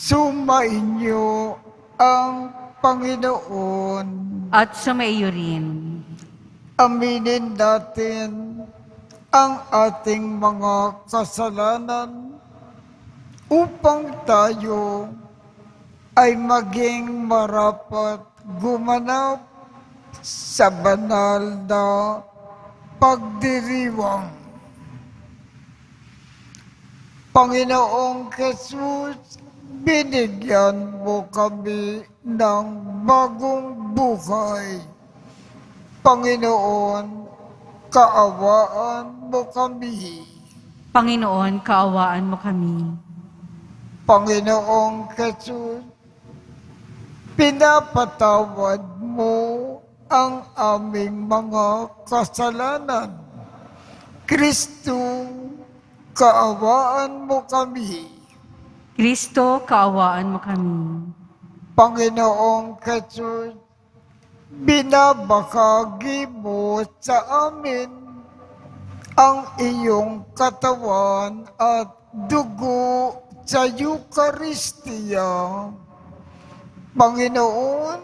Sumainyo ang Panginoon. At sumaiyo rin. Aminin natin ang ating mga kasalanan upang tayo ay maging marapat gumanap sa banal na pagdiriwang. Panginoong Jesus, binigyan mo kami ng bagong buhay. Panginoon, kaawaan mo kami. Panginoon, kaawaan mo kami. Panginoong Jesus, pinapatawad mo ang aming mga kasalanan. Kristo, kaawaan mo kami. Kristo, kaawaan mo kami. Panginoong Jesus, binabahagi mo sa amin ang iyong katawan at dugo sa Eucharistia. Panginoon,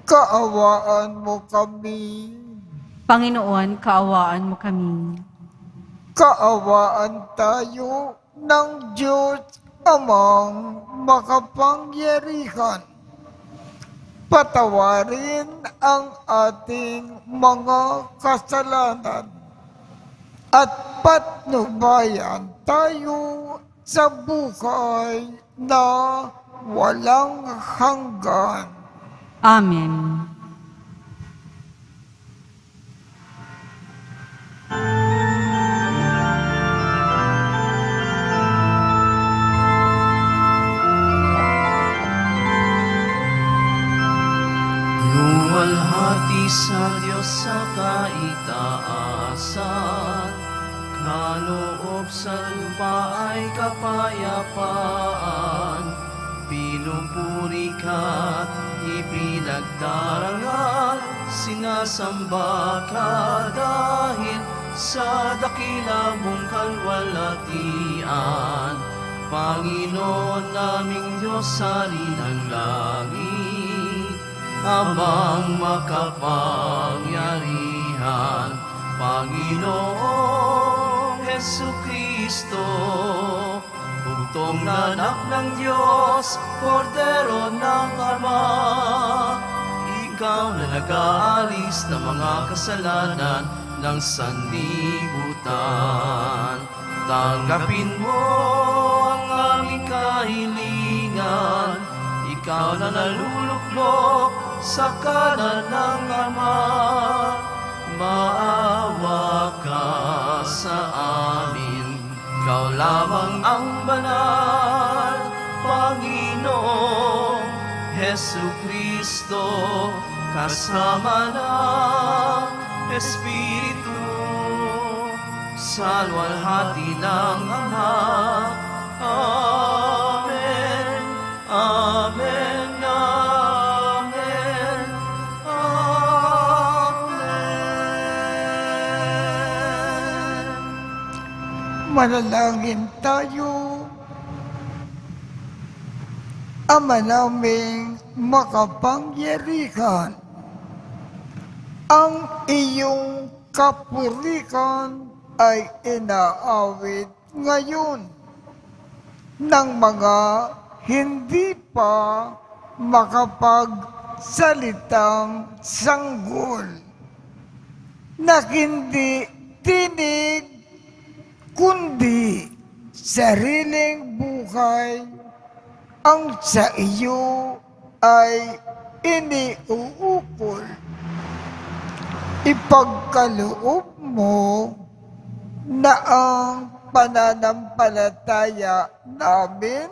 kaawaan mo kami. Panginoon, kaawaan mo kami. Kaawaan tayo ng Diyos Amang makapangyarihan. Patawarin ang ating mga kasalanan at patnubayan tayo sa buhay na walang hanggan. Amen. Luwalhati sa Diyos sa kaitaasan, kaloob sa lupa ay kapayapaan. Pinupuri ka't ipinagdarangal, sinasamba ka dahil sa dakila mong kalwalhatian. Panginoon naming Diyos sa ng langit, Amang makapangyarihan, Panginoong Hesukristo, bugtong na anak ng Diyos, Kordero ng Ama. Ikaw na nag-aalis ng mga kasalanan ng sanlibutan. Tanggapin mo ang aming kahilingan, ikaw na naluluklok sa kanan ng Ama. Maawa ka sa amin, ikaw lamang ang banal, Panginoong Hesukristo, kasama ng Espiritu, sa luwalhati ng Ama. Amen, Amen, Amen, Amen. Manalangin tayo. Ama naming makapangyarihan, ang iyong kapurihan ay inaawit ngayon ng mga hindi pa makapagsalitang sanggol, na hindi tinig kundi sariling buhay ang sa iyo ay iniuukol. Ipagkaloob mo na ang pananampalataya namin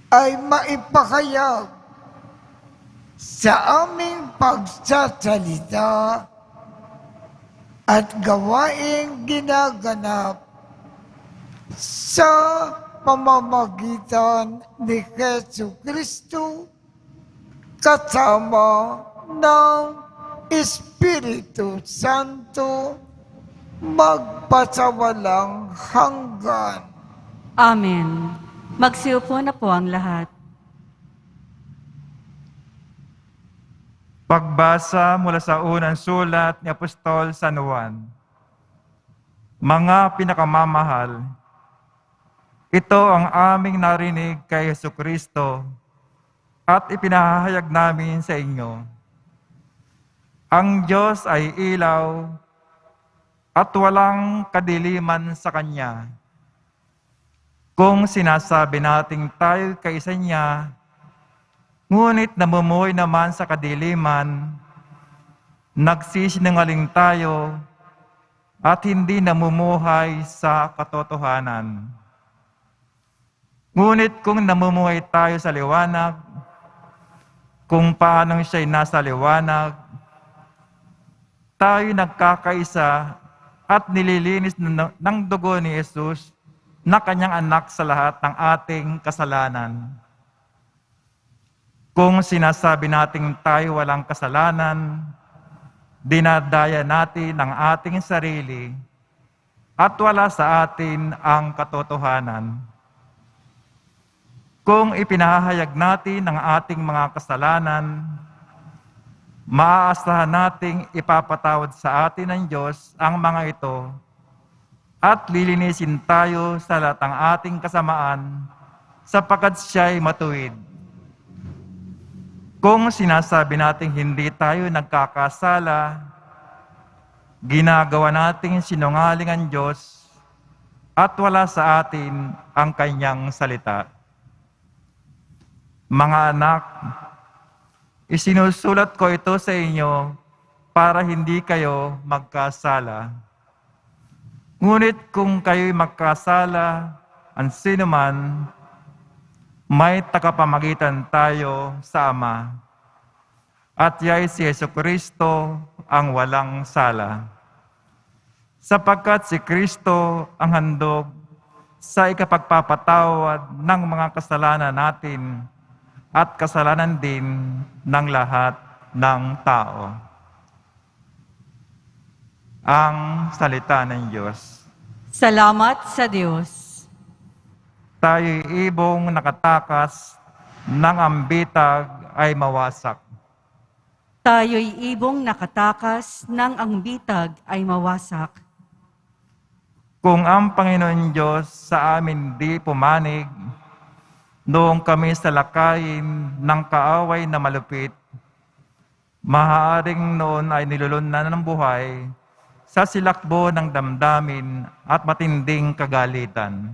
ay maipakayag sa aming pagsasalita at gawaing ginaganap sa pamamagitan ni Jesucristo kasama ng Espiritu Santo magpasawalang hanggan. Amen. Magsiupo na po ang lahat. Pagbasa mula sa unang sulat ni Apostol San Juan. Mga pinakamamahal, ito ang aming narinig kay Jesucristo at ipinahayag namin sa inyo. Ang Diyos ay ilaw at walang kadiliman sa Kanya. Kung sinasabi nating tayo kaisa niya, ngunit namumuhay naman sa kadiliman, nagsisinungaling tayo at hindi namumuhay sa katotohanan. Ngunit kung namumuhay tayo sa liwanag, kung paanong siya'y nasa liwanag, tayo nagkakaisa at nililinis ng dugo ni Jesus na kanyang anak sa lahat ng ating kasalanan. Kung sinasabi nating tayo walang kasalanan, dinadaya natin ang ating sarili at wala sa atin ang katotohanan. Kung ipinahayag natin ang ating mga kasalanan, maaasahan nating ipapatawad sa atin ng Diyos ang mga ito at lilinisin tayo sa lahat ng ating kasamaan sapagkat siya'y matuwid. Kung sinasabi nating hindi tayo nagkakasala, ginagawa nating sinungaling ang Diyos at wala sa atin ang Kanyang salita. Mga anak, isinusulat ko ito sa inyo para hindi kayo magkasala. Ngunit kung kayo'y magkasala, ang sinuman, may tagapamagitan tayo sa Ama. At ya'y si Jesucristo ang walang sala. Sapagkat si Kristo ang handog sa ikapagpapatawad ng mga kasalanan natin at kasalanan din ng lahat ng tao. Ang salita ng Diyos. Salamat sa Diyos. Tayo'y ibong nakatakas ng ambitag ay mawasak. Tayo'y ibong nakatakas ng ang bitag ay mawasak. Kung ang Panginoon Diyos sa amin di pumanig, noong kami salakayin ng kaaway na malupit, maaaring noon ay nilulunan ng buhay sa silakbo ng damdamin at matinding kagalitan.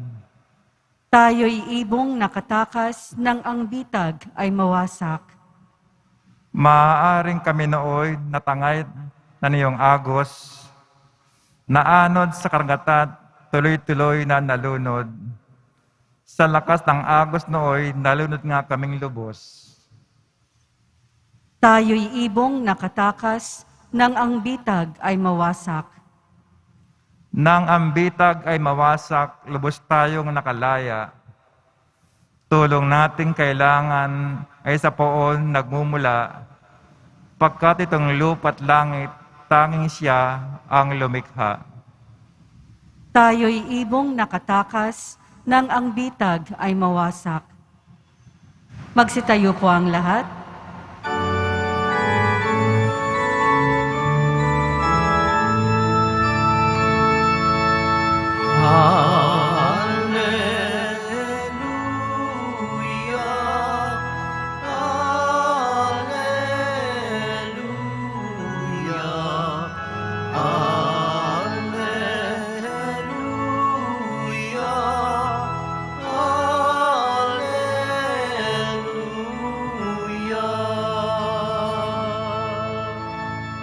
Tayo'y ibong nakatakas ng ang bitag ay mawasak. Maaaring kami nooy natangay na niyong agos, naanod sa karagatan, tuloy-tuloy na nalunod. Sa lakas ng agos nooy, nalunod nga kaming lubos. Tayo'y ibong nakatakas ng ang bitag ay mawasak. Nang ang bitag ay mawasak, lubos tayong nakalaya. Tulong nating kailangan ay sa poon nagmumula, pagkat itong lupa't langit, tanging siya ang lumikha. Tayo'y ibong nakatakas ng ang bitag ay mawasak. Magsitayo po ang lahat.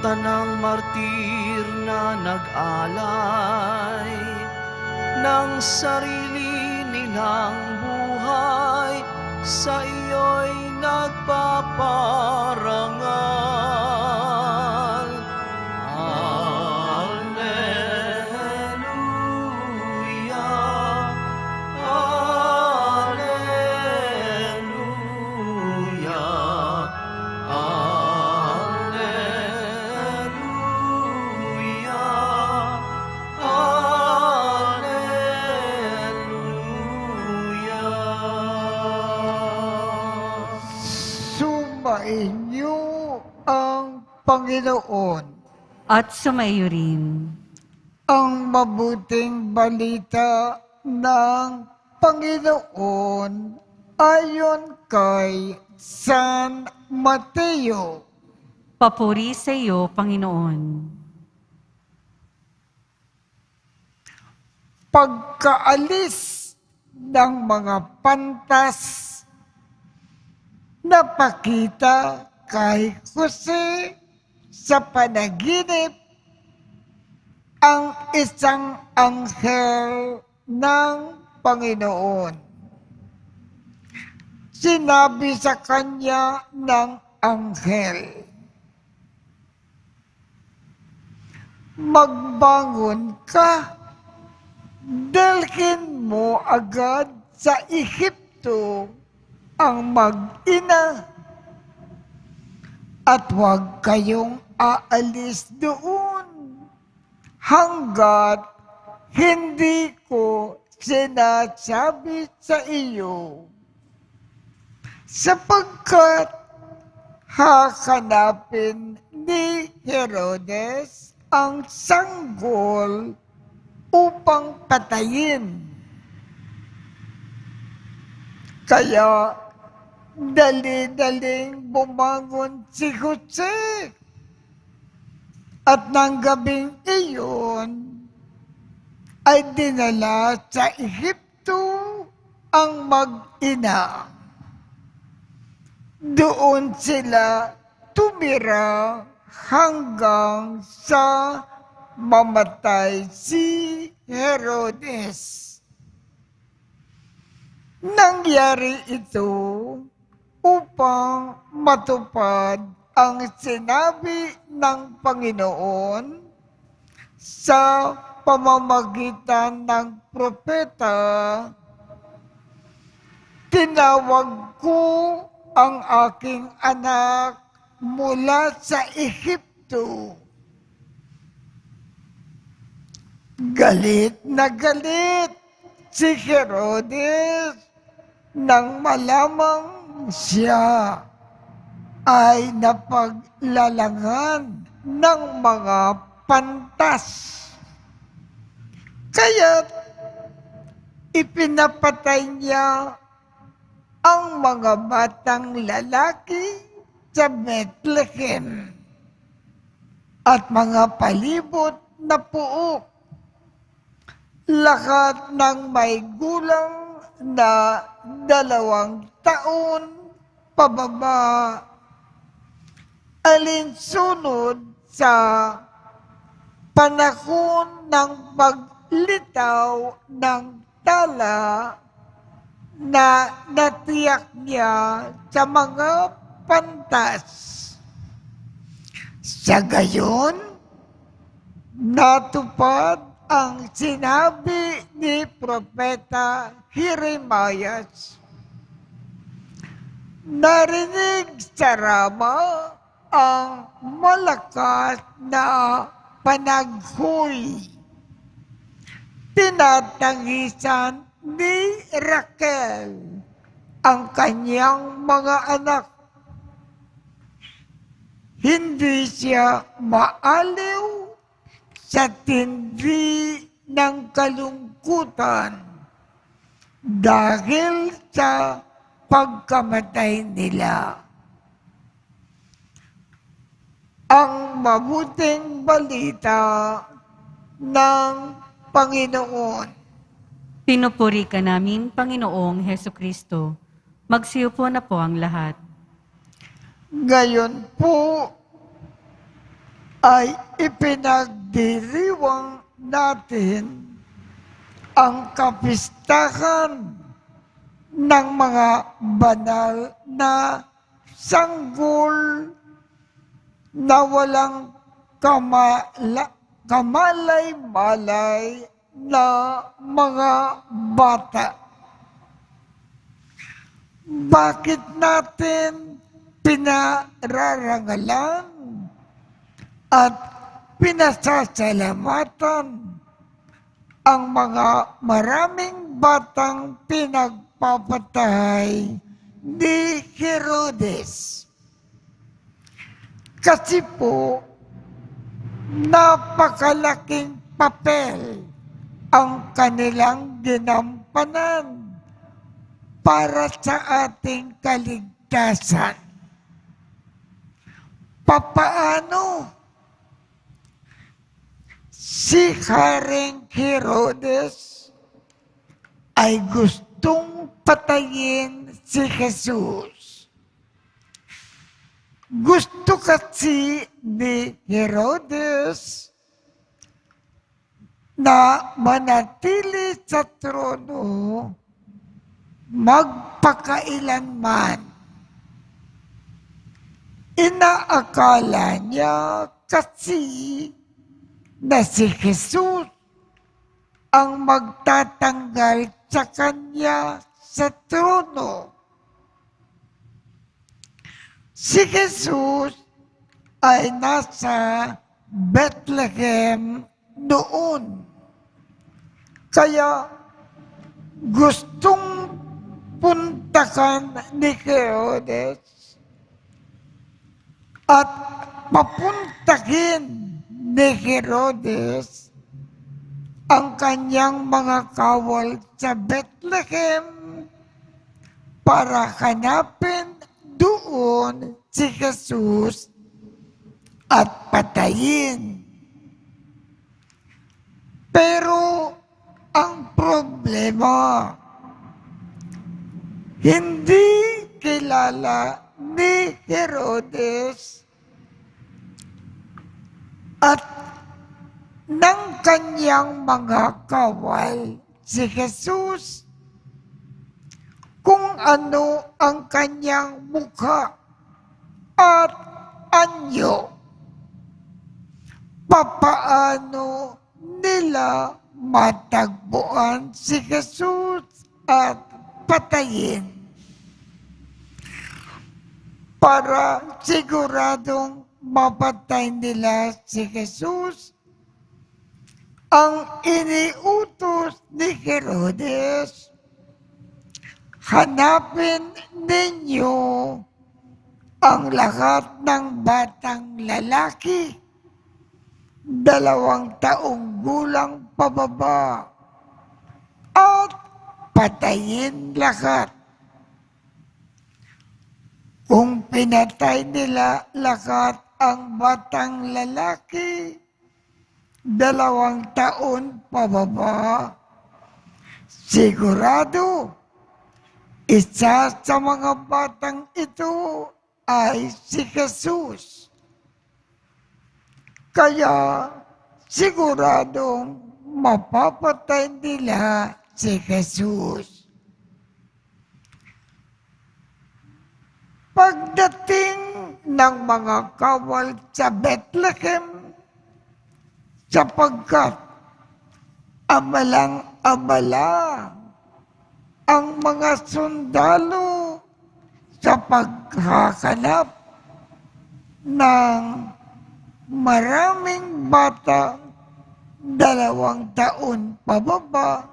Tanang martir na nag-alay ng sarili nilang buhay, sa iyo'y nagpaparangal. Alleluia, alleluia, alleluia, alleluia. Sumain niyo ang Panginoon. At sumaiyo rin. Ang mabuting balita ng Panginoon ayon kay San Mateo. Papuri sa iyo, Panginoon. Pagkaalis ng mga pantas, napakita kay Jose sa panaginip ang isang anghel ng Panginoon. Sinabi sa kanya ng anghel, magbangon ka, dalhin mo agad sa Ehipto ang mag-ina at huwag kayong aalis doon hanggat hindi ko sinasabi sa iyo, sapagkat hahanapin ni Herodes ang sanggol upang patayin. Kaya dali-daling bumangon si Jose at ng gabing iyon ay dinala sa Ehipto ang mag-ina. Doon sila tumira hanggang sa mamatay si Herodes. Nangyari ito upang matupad ang sinabi ng Panginoon sa pamamagitan ng propeta, tinawag ko ang aking anak mula sa Ehipto. Galit na galit si Herodes nang malamang siya ay napaglalangan ng mga pantas. Kaya ipinapatay niya ang mga batang lalaki sa Bethlehem at mga palibot na puok. Lahat ng may gulang na 2 taon pababa, alinsunod sa panahon ng paglitaw ng tala na natiyak niya sa mga pantas. Sa gayon, natupad ang sinabi ni Propeta Jeremias. Narinig sa Rama ang malakas na panaghoy. Tinatangisan ni Raquel ang kanyang mga anak. Hindi siya maaliw sa tindi ng kalungkutan dahil sa pagkamatay nila. Ang mabuting balita ng Panginoon. Pinupuri ka namin, Panginoong Hesukristo. Magsiupo na po ang lahat. Ngayon po ay ipinagdiriwang natin ang kapistahan ng mga banal na sanggol na walang kamalay-malay na mga bata. Bakit natin pinararangalan at pinasasalamatan ang mga maraming batang pinagpapatay ni Herodes? Kasi po, napakalaking papel ang kanilang ginampanan para sa ating kaligtasan. Papaano si Haring Herodes ay gustong patayin si Jesus? Gusto kasi ni Herodes na manatili sa trono magpakailanman. Inaakala niya kasi na si Jesus ang magtatanggal sa kanya sa trono. Si Jesus ay nasa Bethlehem noon. Kaya gustong puntakan ni Herodes at papuntahin ni Herodes ang kanyang mga kawal sa Bethlehem para hanapin doon si Jesus at patayin. Pero ang problema, hindi kilala ni Herodes at ng kanyang mga kawal si Jesus kung ano ang kanyang mukha at anyo. Papaano nila matagpuan si Jesus at patayin? Para siguradong mapatay nila si Jesus, ang iniutos ni Herodes, hanapin ninyo ang lahat ng batang lalaki, 2 taong gulang pababa, at patayin lahat. Kung pinatay nila lahat ang batang lalaki, 2 taon pababa, sigurado, isa sa mga batang ito ay si Jesus. Kaya siguradong mapapatay nila si Jesus. Pagdating ng mga kawal sa Bethlehem, sapagkat abalang-abala ang mga sundalo sa paghahanap ng maraming bata 2 taon pababa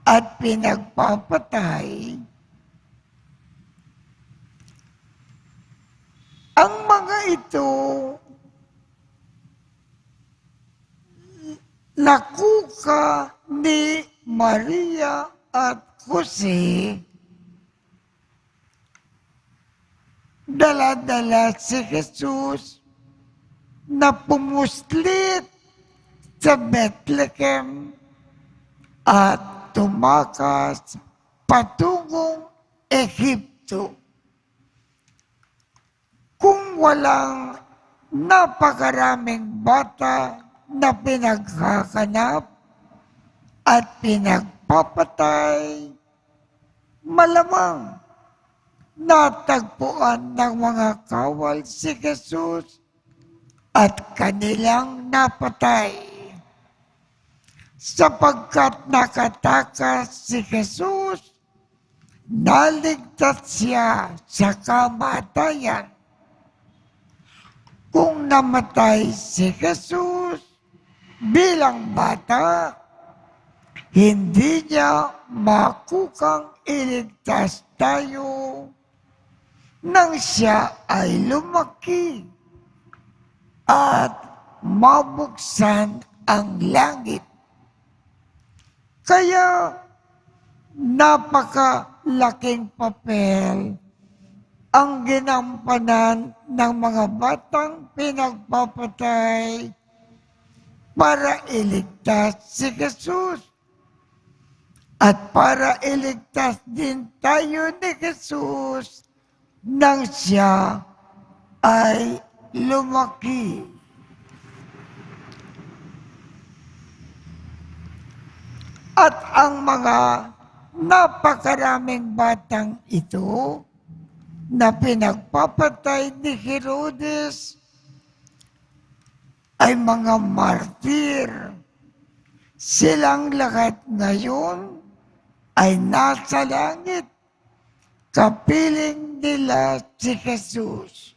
at pinagpapatay. Ang mga ito nakuha ni Maria at Jose, dala-dala si Jesus na pumuslit sa Bethlehem at tumakas patungong Ehipto. Kung walang napakaraming bata na pinaghahanap at pinagpapatay, malamang natagpuan ng mga kawal si Jesus at kanilang napatay. Sapagkat nakatakas si Jesus, naligtas siya sa kamatayan. Kung namatay si Jesus bilang bata, hindi niya makukang iligtas tayo nang siya ay lumaki at mabuksan ang langit. Kaya napakalaking papel ang ginampanan ng mga batang pinagpapatay para iligtas si Jesus. At para iligtas din tayo ni Jesus nang siya ay lumaki. At ang mga napakaraming batang ito na pinagpapatay ni Herodes ay mga martir. Silang lahat ngayon ay nasa langit. Kapiling nila si Jesus.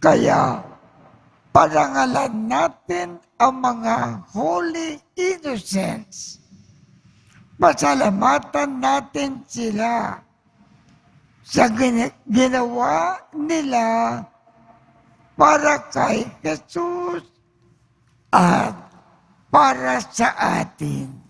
Kaya parangalan natin ang mga holy innocents. Pasalamatan natin sila sa ginawa nila para kay Jesus at para sa atin.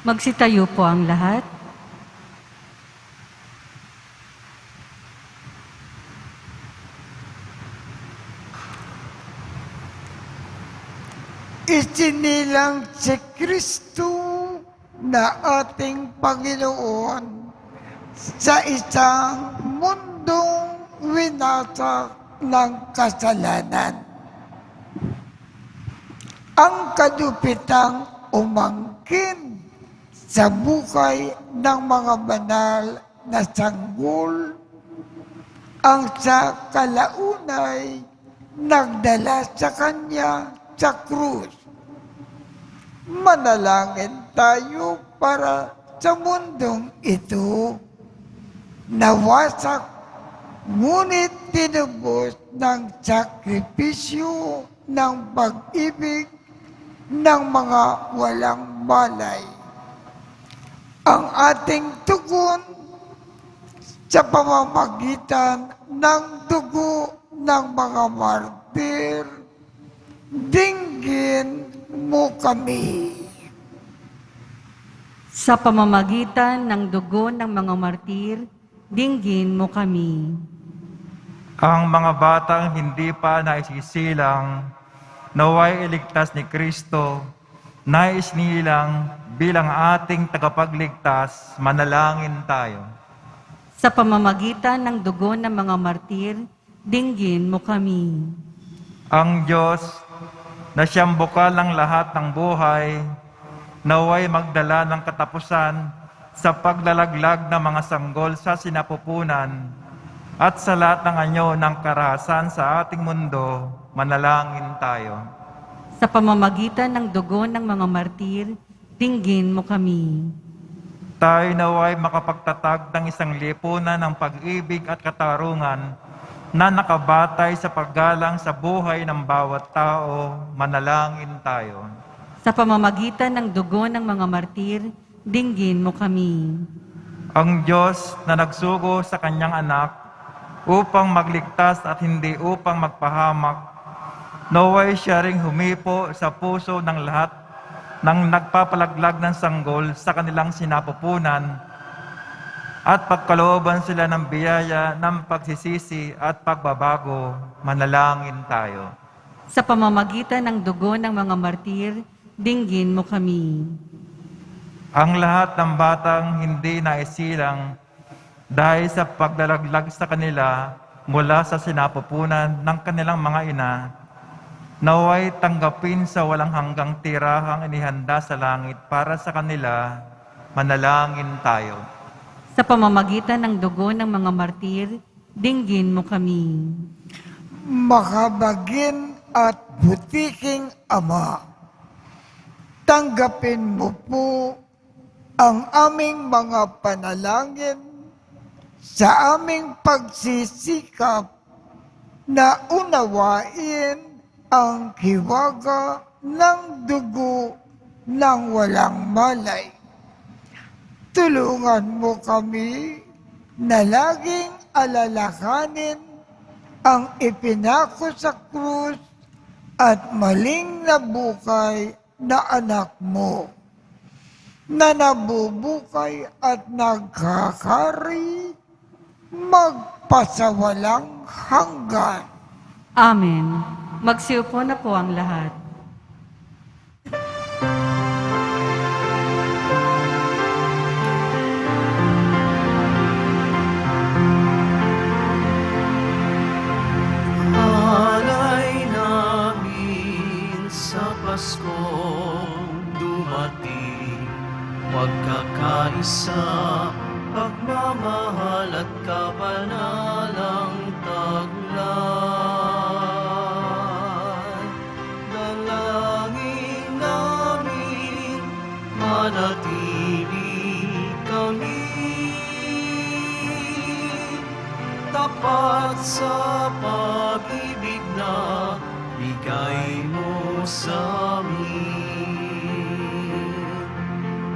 Magsitayo po ang lahat. Isinilang si Kristo na ating Panginoon sa isang mundong winasak ng kasalanan. Ang kadupitang umangkin sa buhay ng mga banal na sanggol ang sa kalaunay nagdala sa kanya sa krus. Manalangin tayo para sa mundong ito na wasak, ngunit tinubos ng sakripisyo ng pag-ibig ng mga walang malay. Ang ating tugon sa pamamagitan ng dugo ng mga martir, dinggin mo kami. Sa pamamagitan ng dugo ng mga martir, dinggin mo kami. Ang mga batang hindi pa naisisilang, naway iligtas ni Kristo, nais nilang bilang ating tagapagligtas, manalangin tayo. Sa pamamagitan ng dugo ng mga martir, dinggin mo kami. Ang Diyos na siyang bukal ng lahat ng buhay, naway magdala ng katapusan sa paglalaglag ng mga sanggol sa sinapupunan at sa lahat ng anyo ng karahasan sa ating mundo, manalangin tayo. Sa pamamagitan ng dugo ng mga martir, dinggin mo kami. Tayo naway makapagtatag ng isang lipunan ng pag-ibig at katarungan na nakabatay sa paggalang sa buhay ng bawat tao, manalangin tayo. Sa pamamagitan ng dugo ng mga martir, dinggin mo kami. Ang Diyos na nagsugo sa kanyang anak upang magligtas at hindi upang magpahamak, naway siya ring humipo sa puso ng lahat ng nagpapalaglag ng sanggol sa kanilang sinapupunan at pagkalooban sila ng biyaya ng pagsisisi at pagbabago, manalangin tayo. Sa pamamagitan ng dugo ng mga martir, dinggin mo kami. Ang lahat ng batang hindi naisilang dahil sa paglalaglag sa kanila mula sa sinapupunan ng kanilang mga ina, naway tanggapin sa walang hanggang tirahang inihanda sa langit para sa kanila, manalangin tayo. Sa pamamagitan ng dugo ng mga martir, dinggin mo kami. Makabagin at butiking Ama, tanggapin mo po ang aming mga panalangin sa aming pagsisikap na unawain ang hiwaga ng dugo ng walang malay. Tulungan mo kami na laging alalahanin ang ipinako sa krus at maling nabuhay na anak mo, na nabubukay at nagkakari magpasawalang hanggan. Amen. Magsiupo na po ang lahat. Alay namin sa Paskong dumating, pagkakaisa, pagmamahal at kapanalang taglay. Dalangin namin, manatili kami tapat sa pag-ibig na bigay mo sa amin.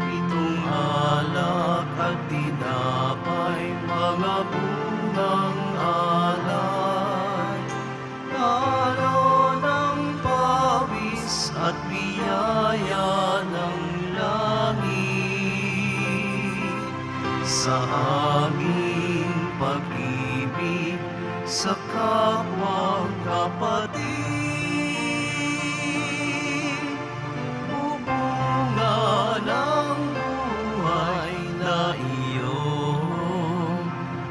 Itong alak at tinapay, mga bungang alay, halo ng pawis at biyaya ng langit sa aming pag-ibig sa kapwa kapatid. Bubunga ng buhay na iyong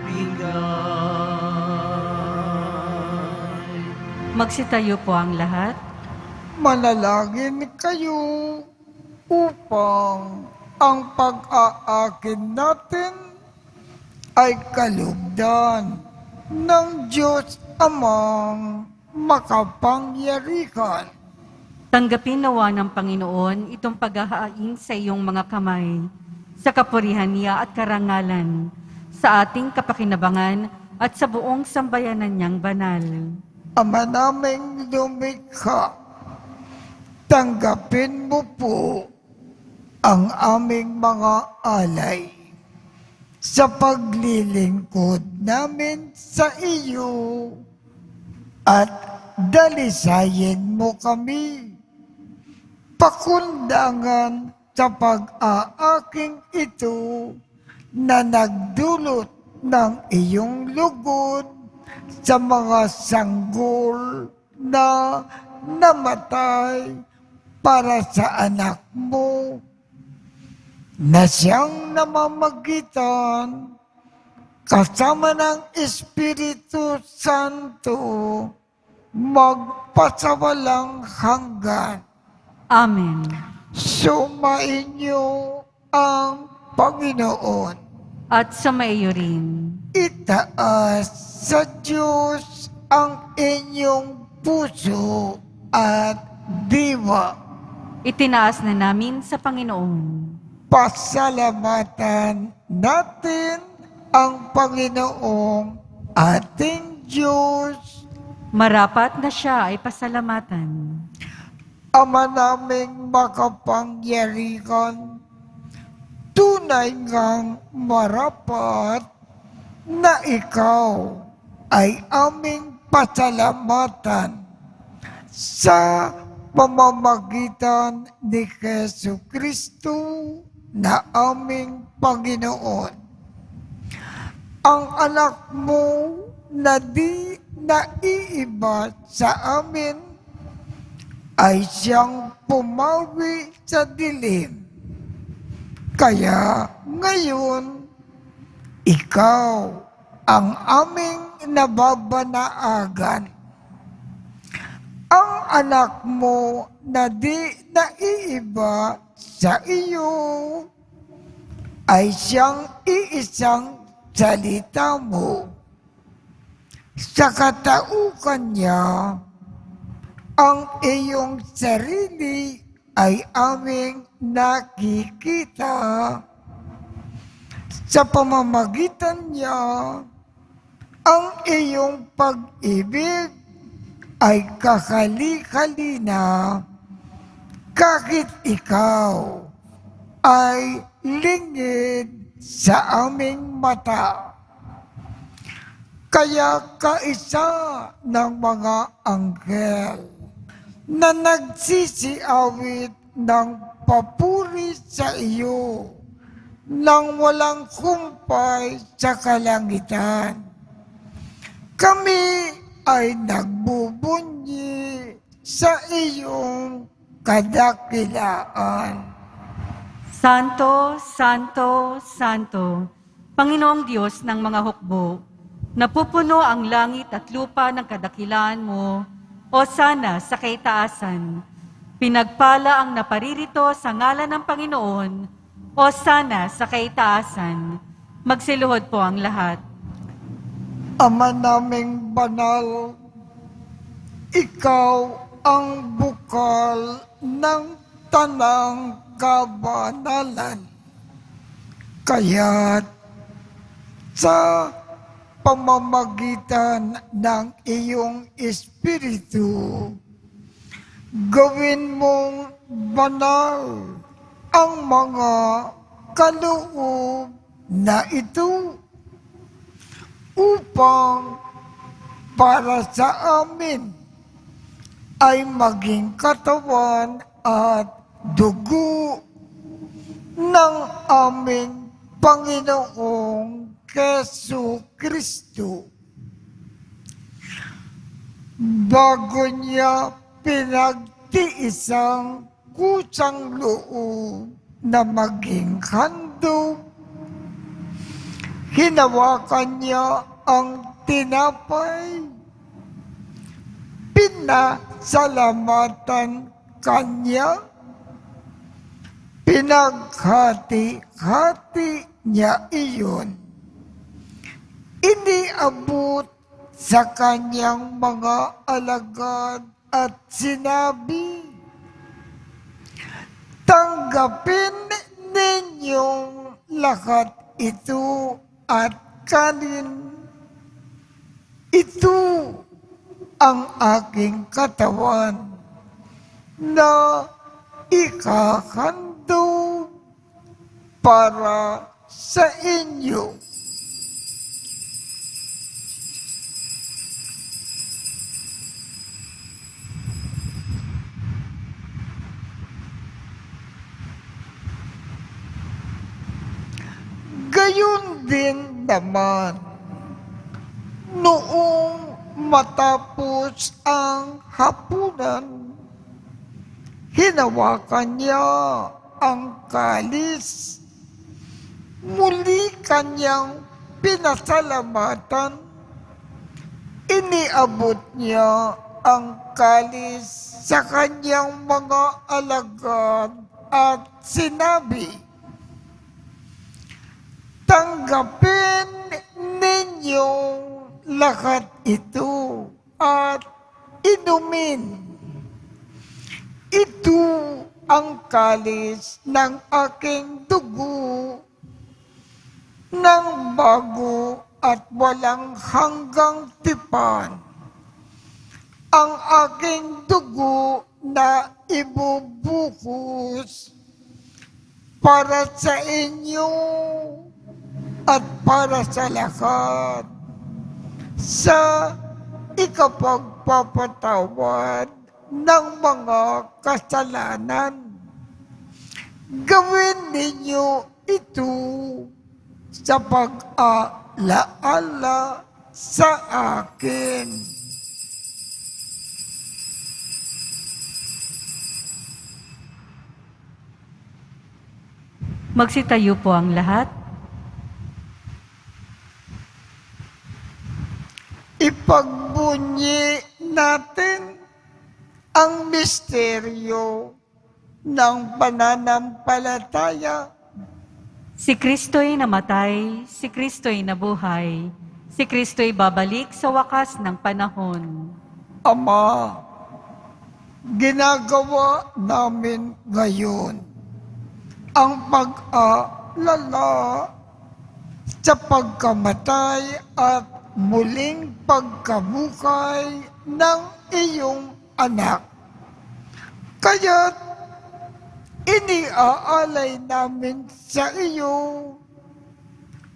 bigay. Magsitayo po ang lahat. Manalangin kayo upang ang pag-aakin natin ay kalugdan ng Diyos Amang makapangyarihan. Tanggapin nawa ng Panginoon itong paghahain sa iyong mga kamay, sa kapurihan niya at karangalan, sa ating kapakinabangan at sa buong sambayanan niyang banal. Ama naming lumikha, tanggapin mo po ang aming mga alay sa paglilingkod namin sa iyo at dalisayin mo kami. Pakundangan sa pag-aaking ito na nagdulot ng iyong lugod sa mga sanggol na namatay para sa anak mo na siyang namamagitan kasama ng Espiritu Santo magpasawalang hanggan. Amen. Sumainyo ang Panginoon. At sa maiyo rin. Itaas sa Diyos ang inyong puso at diwa. Itinaas na namin sa Panginoon. Pasalamatan natin ang Panginoong ating Diyos. Marapat na siya ay pasalamatan. Ama naming makapangyarihan, tunay ngang marapat na ikaw ay aming pasalamatan sa pamamagitan ni Jesucristo na aming Panginoon. Ang anak mo na di naiiba sa amin ay siyang pumawi sa dilim. Kaya ngayon, ikaw ang aming nababanaagan. Ang anak mo na di naiiba sa iyo ay siyang iisang salita mo. Sa kataukan niya, ang iyong sarili ay aming nakikita. Sa pamamagitan niya, ang iyong pag-ibig ay kakali-kalina Kahit ikaw ay lingid sa aming mata, kaya kaisa ng mga anghel na nagsisiawit ng papuri sa iyo nang walang humpay sa kalangitan. Kami ay nagbubunyi sa iyong kadakilaan. Santo, Santo, Santo, Panginoong Diyos ng mga hukbo, napupuno ang langit at lupa ng kadakilaan mo, o sana sa kaitaasan. Pinagpala ang naparirito sa ngalan ng Panginoon, o sana sa kaitaasan. Magsiluhod po ang lahat. Ama naming banal, ikaw ang bukal ng tanang kabanalan. Kaya't sa pamamagitan ng iyong Espiritu, gawin mong banal ang mga kaloob na ito upang para sa amin ay maging katawan at dugo ng aming Panginoong Kesu Kristo. Bago niya pinagtiisang kusang loob na maging handog, hinawakan niya ang tinapay, pinasalamatan kanya, pinaghati-hati niya iyon, iniabot sa kanyang mga alagad at sinabi, tanggapin ninyong lahat ito at kanin. Ito ang aking katawan na ikahandog para sa inyo. Gayon din naman, noong matapos ang hapunan, hinawakan niya ang kalis, muli kanyang pinasalamatan, iniabot niya ang kalis sa kanyang mga alagad at sinabi, tanggapin ninyong lahat ito at inumin. Ito ang kalis ng aking dugo ng bago at walang hanggang tipan. Ang aking dugo na ibubuhos para sa inyo at para sa lahat, sa ikapagpapatawad ng mga kasalanan. Gawin ninyo ito sa pag-alaala sa akin. Magsitayo po ang lahat. Ipagbunyi natin ang misteryo ng pananampalataya. Si Kristo'y namatay, si Kristo'y nabuhay, si Kristo'y babalik sa wakas ng panahon. Ama, ginagawa namin ngayon ang pag-aalala sa pagkamatay at muling pagkabuhay ng iyong anak. Kaya't iniaalay namin sa iyo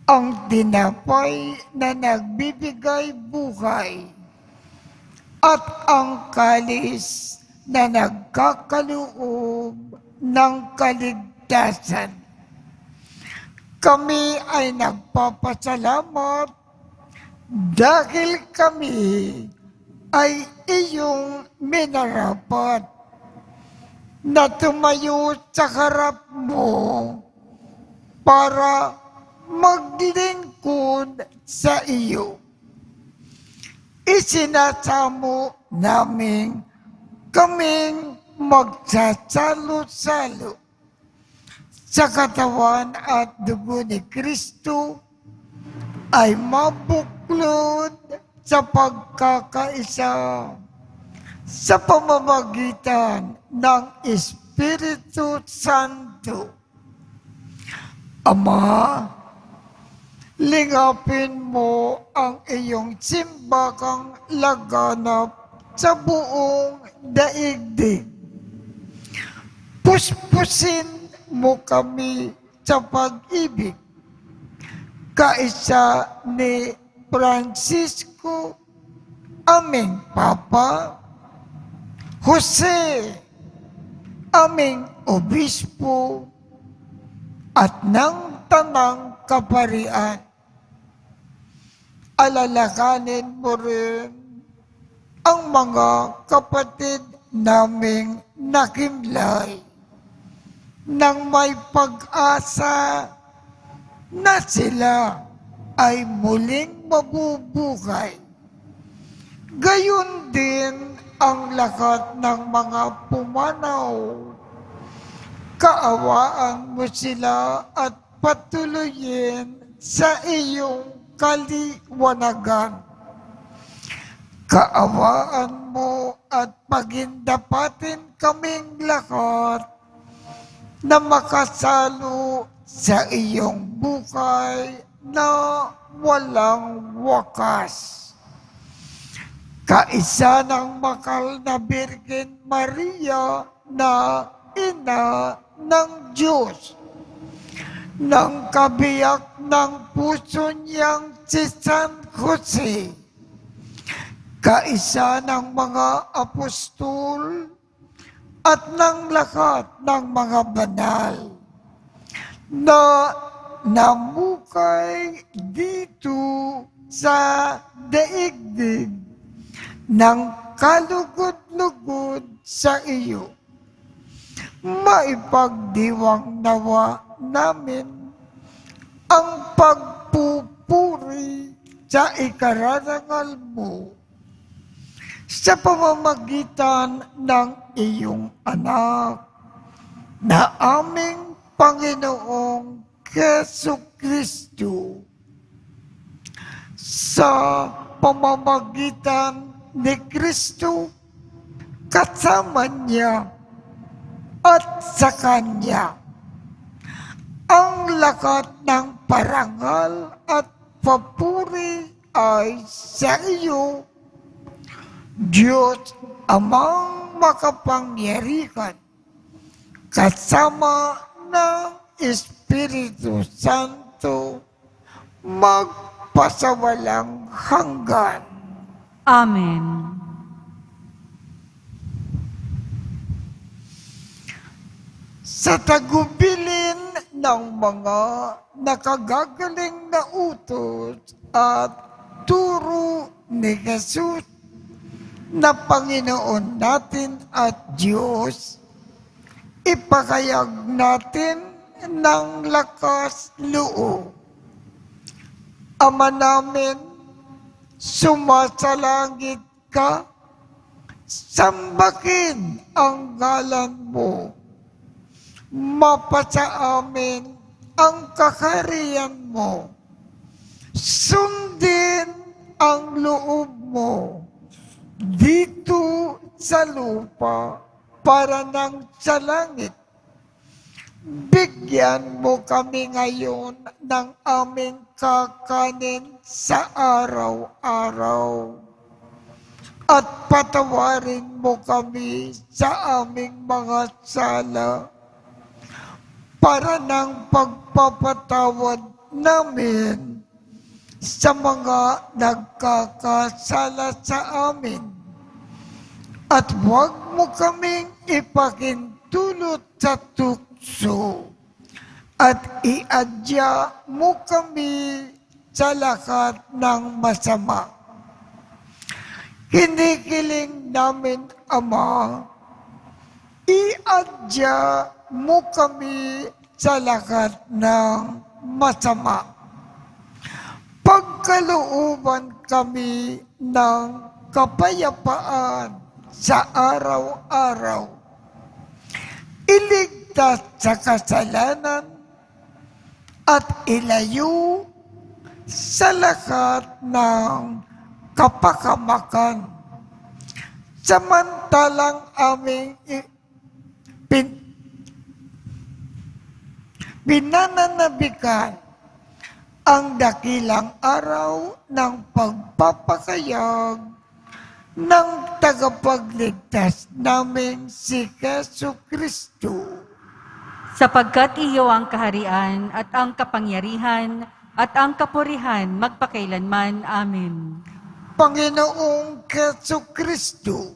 ang tinapay na nagbibigay buhay at ang kalis na nagkakaloob ng kaligtasan. Kami ay nagpapasalamat dahil kami ay iyong minarapat na tumayo sa harap mo para maglingkod sa iyo. Isinasamo namin kaming magsasalo-salo sa katawan at dugo ni Kristo ay mabuklod sa pagkakaisa sa pamamagitan ng Espiritu Santo. Ama, lingapin mo ang iyong simbakang laganap sa buong daigdig. Puspusin mo kami sa pag-ibig, kaisa ni Francisco, aming Papa, Jose, aming Obispo, at ng Tanang Kaparian. Alalakanin mo rin ang mga kapatid naming nakimlay nang may pag-asa na sila ay muling mabubuhay. Gayon din ang lahat ng mga pumanaw. Kaawaan mo sila at patuloyin sa iyong kaliwanagan. Kaawaan mo at pagindapatin kaming lahat na makasalo sa iyong buhay na walang wakas. Kaisa ng makal na Birhen Maria na ina ng Diyos, ng kabiyak ng puso niyang si San Jose, kaisa ng mga apostol at ng lahat ng mga banal na namukay dito sa daigdig ng kalugod-lugod sa iyo. Maipagdiwang nawa namin ang pagpupuri sa ikararangal mo sa pamamagitan ng iyong anak na aming Panginoong Jesucristo. Sa pamamagitan ni Kristo, kasama niya at sa Kanya, ang lahat ng parangal at papuri ay sa iyo, Diyos Amang makapangyarihan, kasama ng Espiritu Santo, magpasawalang hanggan. Amen. Sa tagubilin ng mga nakagagaling na utos at turo ni Jesus na Panginoon natin at Diyos, ipakayag natin ng lakas loob. Ama namin, sumasalangit ka, sambakin ang ngalan mo. Mapasa amin ang kaharian mo. Sundin ang loob mo dito sa lupa para nang sa langit. Bigyan mo kami ngayon ng aming kakanin sa araw-araw. At patawarin mo kami sa aming mga sala para ng pagpapatawad namin sa mga nagkakasala sa amin. At huwag mo kaming ipakintulot sa tukso at iadya mo kami sa lahat ng masama. Kinikiling namin, Ama, iadya mo kami sa lahat ng masama. Pagkalooban kami ng kapayapaan sa araw-araw. Iligtas sa kasalanan at ilayo sa lahat ng kapakamakan. Samantalang aming pinananabikan ang dakilang araw ng pagpapakayag ng tagapagligtas namin si Jesucristo. Sapagkat iyo ang kaharian at ang kapangyarihan at ang kapurihan magpakailanman. Amen. Panginoong Jesucristo,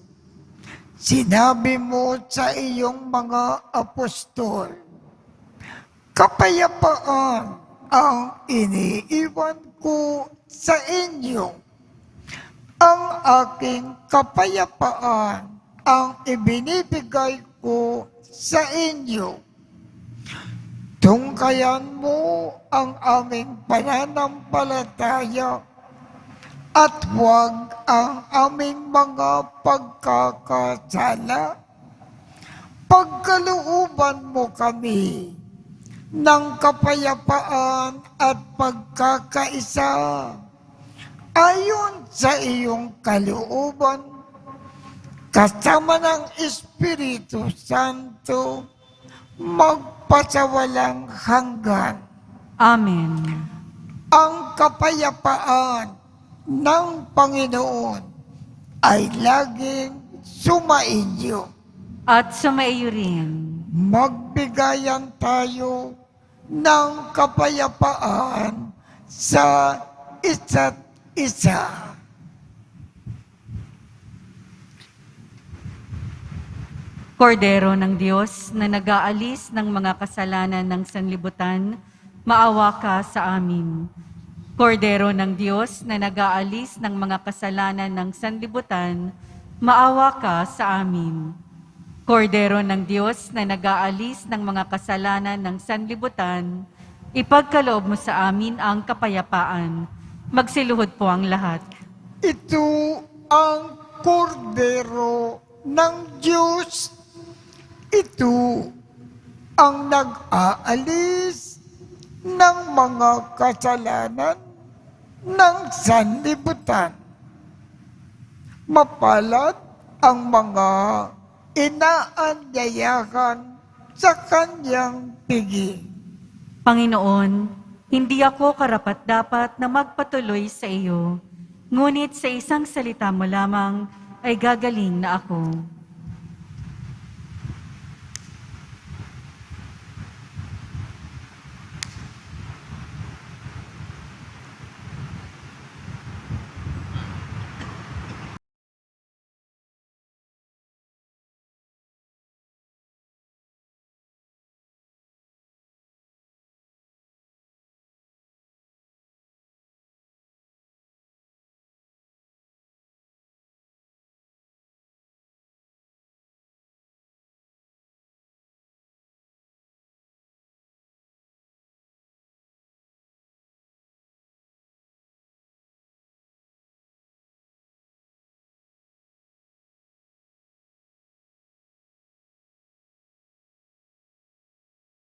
sinabi mo sa iyong mga apostol, kapayapaan ang iniiwan ko sa inyo. Ang aking kapayapaan ang ibinibigay ko sa inyo. Tungkayan mo ang aming pananampalataya at huwag ang aming mga pagkakasala. Pagkalooban mo kami ng kapayapaan at pagkakaisa ayon sa iyong kalooban, kasama ng Espiritu Santo, magpasawalang hanggan. Amen. Ang kapayapaan ng Panginoon ay laging sumainyo. At sumaiyo rin. Magbigayan tayo ng kapayapaan sa isa't isa. Kordero ng Diyos na nag-aalis ng mga kasalanan ng sanlibutan, maawa ka sa amin. Kordero ng Diyos na nag-aalis ng mga kasalanan ng sanlibutan, maawa ka sa amin. Kordero ng Diyos na nag-aalis ng mga kasalanan ng sanlibutan, ipagkaloob mo sa amin ang kapayapaan. Magsiluhod po ang lahat. Ito ang kordero ng Diyos. Ito ang nag-aalis ng mga kasalanan ng sanlibutan. Mapalad ang mga inaanyayahan sa kanyang piging. Panginoon, hindi ako karapat-dapat na magpatuloy sa iyo, ngunit sa isang salita mo lamang ay gagaling na ako.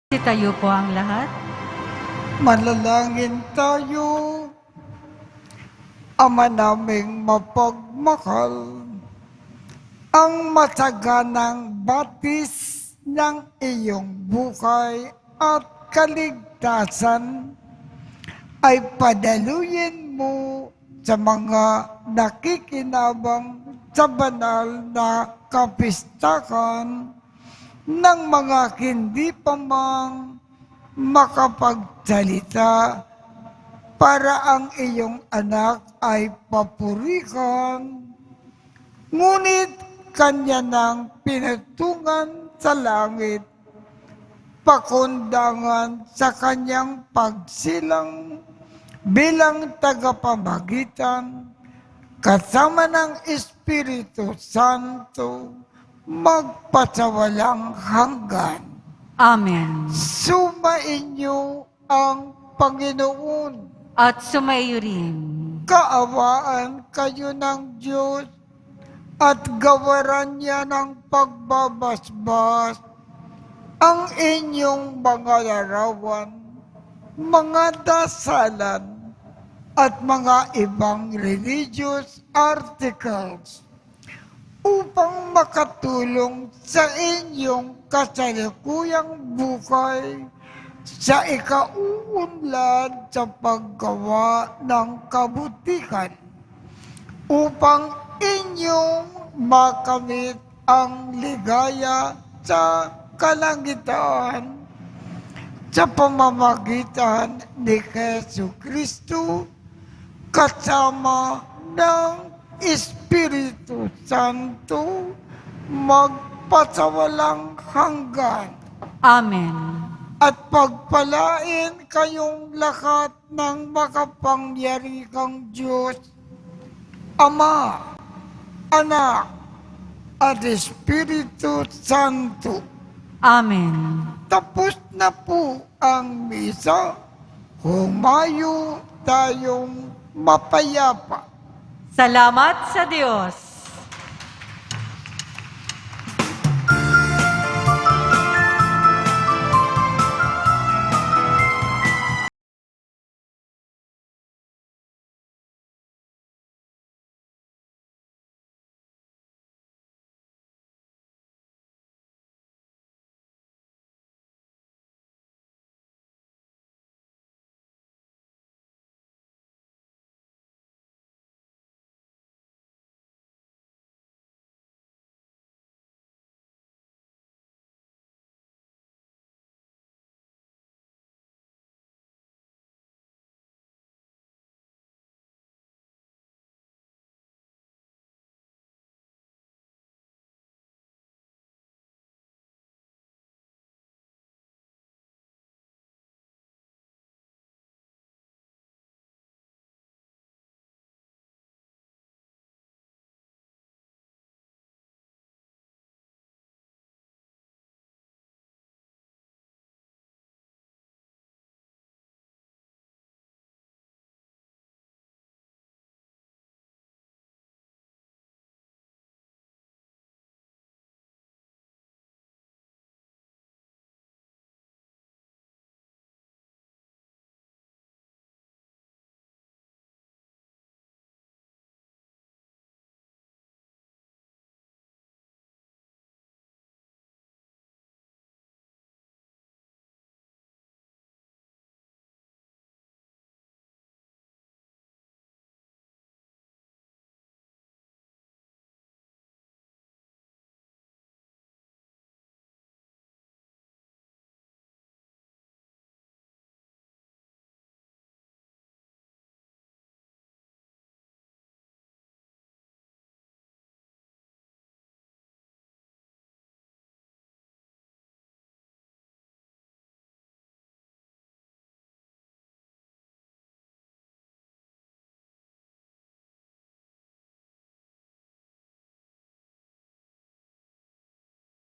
Tayo po ang lahat. Manalangin tayo. Ama naming mapagmahal, ang mataganang batis ng iyong buhay at kaligtasan ay padaluyin mo sa mga nakikinabang sa banal na kapistahan ng mga hindi pa mang makapagsalita para ang iyong anak ay papurikan. Ngunit kanya nang pinutungan sa langit, pakundangan sa kanyang pagsilang bilang tagapamagitan, kasama ng Espiritu Santo, magpasawalang hanggan. Amen. Sumainyo ang Panginoon. At sumayo rin. Kaawaan kayo ng Diyos at gawaran niya ng pagbabasbas ang inyong mga larawan, mga dasalan, at mga ibang religious articles upang makatulong sa inyong kasalukuyang buhay sa ikauunlad sa paggawa ng kabutihan upang inyong makamit ang ligaya sa kalangitan sa pamamagitan ni Jesu Kristo kasama ng Espiritu Santo magpasawalang hanggan. Amen. At pagpalain kayong lahat ng makapangyarihang Diyos, Ama, Anak, at Espiritu Santo. Amen. Tapos na po ang misa. Humayo tayong mapayapa. Salamat sa Diyos.